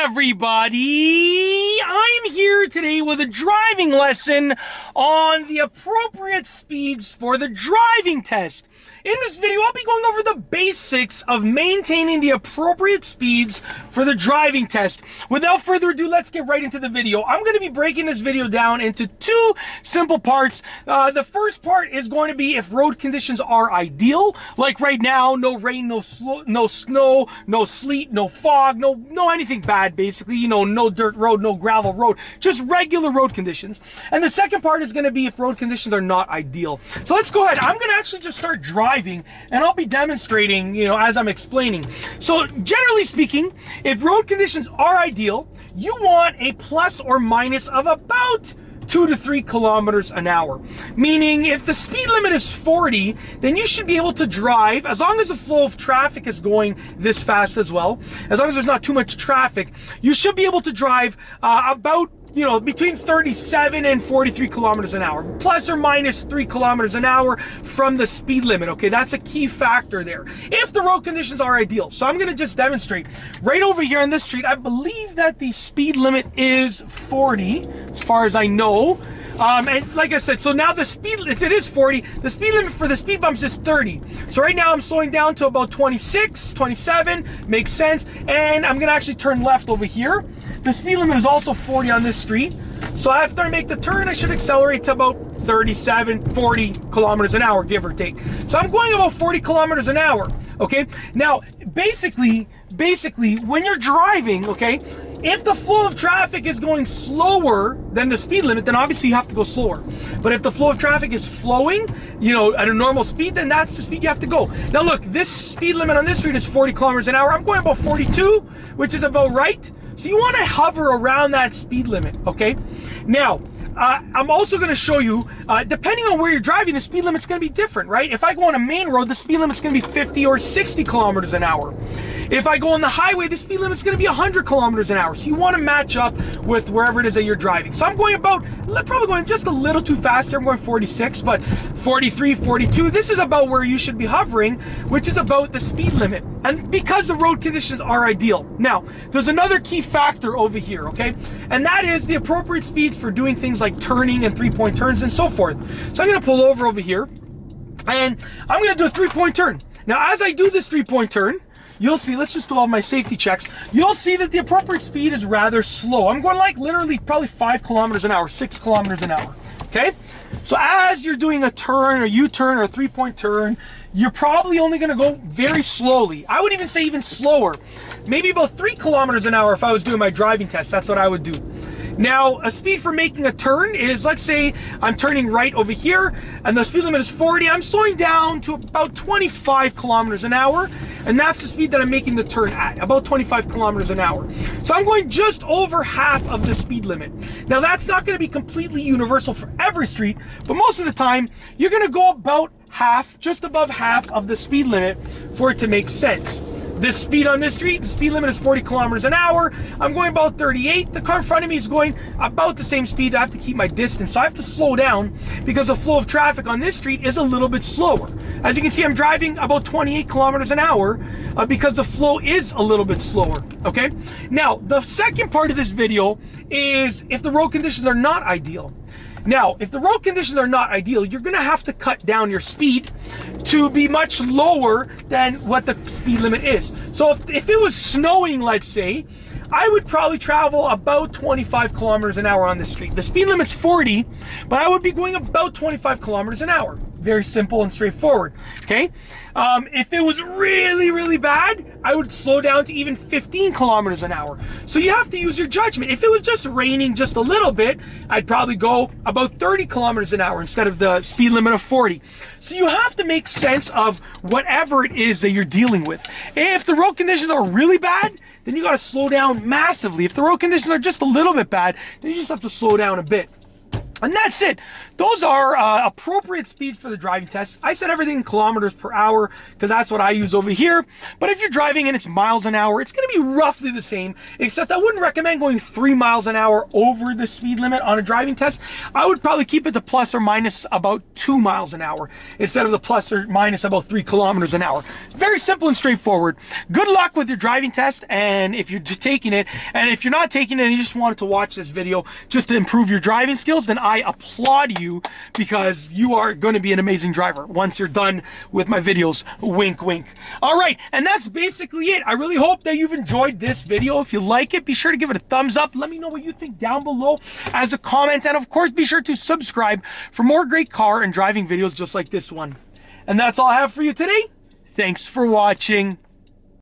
everybody! I'm here today with a driving lesson on the appropriate speeds for the driving test. In this video, I'll be going over the basics of maintaining the appropriate speeds for the driving test. Without further ado, let's get right into the video. I'm going to be breaking this video down into two simple parts. The first part is going to be if road conditions are ideal, like right now, no rain, no snow, no sleet, no fog, no anything bad, basically, you know, no dirt road, no gravel road, just regular road conditions. And the second part is going to be if road conditions are not ideal. So let's go ahead. I'm going to actually just start driving, and I'll be demonstrating, you know, as I'm explaining. So generally speaking, if road conditions are ideal, you want a plus or minus of about 2 to 3 kilometers an hour. Meaning if the speed limit is 40, then you should be able to drive, as long as the flow of traffic is going this fast as well, as long as there's not too much traffic, you should be able to drive about, you know, between 37 and 43 kilometers an hour, plus or minus 3 kilometers an hour from the speed limit. Okay, that's a key factor there if the road conditions are ideal. So I'm going to just demonstrate right over here on this street. I believe that the speed limit is 40 as far as I know. And like I said, so now the speed, it is 40, the speed limit for the speed bumps is 30. So right now I'm slowing down to about 26, 27, makes sense. And I'm gonna actually turn left over here. The speed limit is also 40 on this street. So after I make the turn, I should accelerate to about 37, 40 kilometers an hour, give or take. So I'm going about 40 kilometers an hour, okay? Now, basically, when you're driving, okay, if the flow of traffic is going slower than the speed limit, then obviously you have to go slower. But if the flow of traffic is flowing, you know, at a normal speed, then that's the speed you have to go. Now look, this speed limit on this street is 40 kilometers an hour. I'm going about 42, which is about right. So you want to hover around that speed limit, okay? Now, I'm also going to show you, depending on where you're driving, the speed limit's going to be different, right? If I go on a main road, the speed limit's going to be 50 or 60 kilometers an hour. If I go on the highway, the speed limit's going to be 100 kilometers an hour. So you want to match up with wherever it is that you're driving. So I'm going about, probably going just a little too fast here. I'm going 46, but 43, 42. This is about where you should be hovering, which is about the speed limit. And because the road conditions are ideal. Now, there's another key factor over here, okay? And that is the appropriate speeds for doing things like turning and 3-point turns and so forth. So I'm going to pull over here and I'm going to do a 3-point turn. Now, as I do this 3-point turn, you'll see, let's just do all my safety checks. You'll see that the appropriate speed is rather slow. I'm going like literally probably 5 kilometers an hour, 6 kilometers an hour, okay? So as you're doing a turn or U-turn or a 3-point turn, you're probably only going to go very slowly. I would even say even slower, maybe about 3 kilometers an hour if I was doing my driving test. That's what I would do. Now, a speed for making a turn is, let's say I'm turning right over here and the speed limit is 40. I'm slowing down to about 25 kilometers an hour, and that's the speed that I'm making the turn at, about 25 kilometers an hour. So I'm going just over half of the speed limit. Now, that's not going to be completely universal for every street, but most of the time, you're going to go about half, just above half of the speed limit for it to make sense. This speed on this street, the speed limit is 40 kilometers an hour. I'm going about 38. The car in front of me is going about the same speed. I have to keep my distance, so I have to slow down because the flow of traffic on this street is a little bit slower. As you can see, I'm driving about 28 kilometers an hour because the flow is a little bit slower, okay? Now, the second part of this video is if the road conditions are not ideal. Now, if the road conditions are not ideal, you're going to have to cut down your speed to be much lower than what the speed limit is. So if it was snowing, let's say, I would probably travel about 25 kilometers an hour on the street. The speed limit's 40, but I would be going about 25 kilometers an hour. Very simple and straightforward, okay? If it was really, really bad, I would slow down to even 15 kilometers an hour. So you have to use your judgment. If it was just raining just a little bit, I'd probably go about 30 kilometers an hour instead of the speed limit of 40. So you have to make sense of whatever it is that you're dealing with. If the road conditions are really bad, then you got to slow down massively. If the road conditions are just a little bit bad, then you just have to slow down a bit. And that's it. Those are appropriate speeds for the driving test. I set everything in kilometers per hour because that's what I use over here. But if you're driving and it's miles an hour, it's going to be roughly the same, except I wouldn't recommend going 3 miles an hour over the speed limit on a driving test. I would probably keep it to plus or minus about 2 miles an hour instead of the plus or minus about 3 kilometers an hour. Very simple and straightforward. Good luck with your driving test, and if you're just taking it, and if you're not taking it and you just wanted to watch this video just to improve your driving skills, then I applaud you, because you are going to be an amazing driver once you're done with my videos. Wink, wink. All right, and that's basically it. I really hope that you've enjoyed this video. If you like it, be sure to give it a thumbs up. Let me know what you think down below as a comment, and of course, be sure to subscribe for more great car and driving videos just like this one. And that's all I have for you today. Thanks for watching.